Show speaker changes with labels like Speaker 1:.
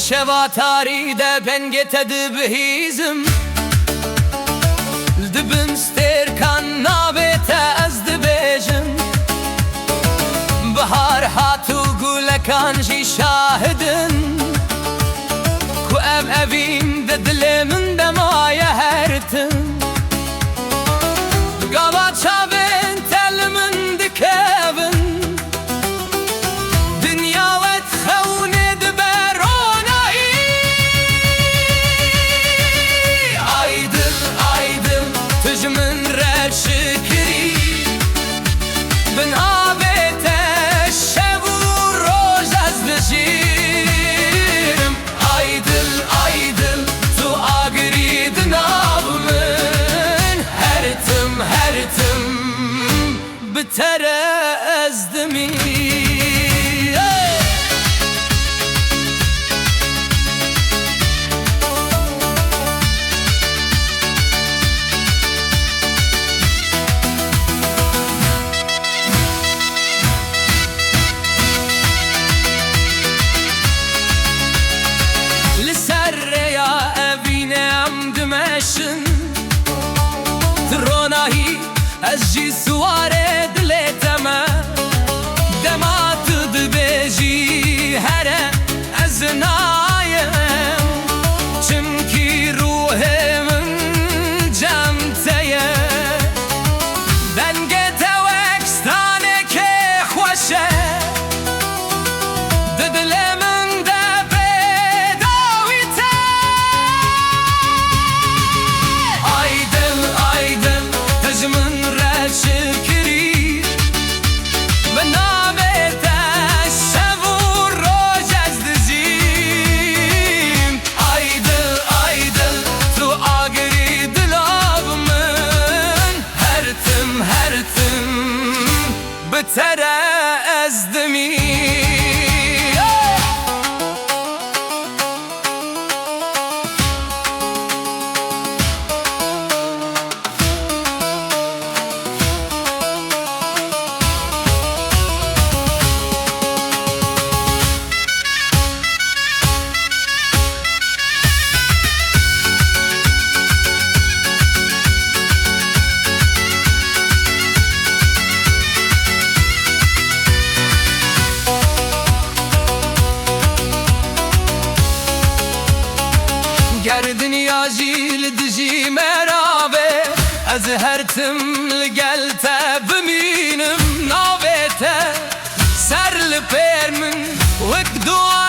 Speaker 1: شواتاری ده بنگت دبهیزم دبن سترکان نابت از دبیجم بهار هاتو گلکان جی شاهدن کو evim de dilimin de maya hertin Gava çavin telimin dikevin Dünya ve txevni diberonayı Aydın aydın tücümün rel şükri Bin abete şevur roz az dişim Aydın aydın tu agridin avmin Hertim hertim bitere ezdimi تروناهی از جی سواره دلتما دمات دبیجی هره از نایم چمکی روحم جمتیه دنگت وکستانه که خوشه ددلمن ده بداویته Aydın aydın tecmin rel şükri Ben nabete şevur roz ez dizim Aydın aydın tu agri dilavmin Hertim hertim bitere ezdimi Dünya jil dijî merave Ez hertim li gel te bimînim navê te Ser li pêr min wek dua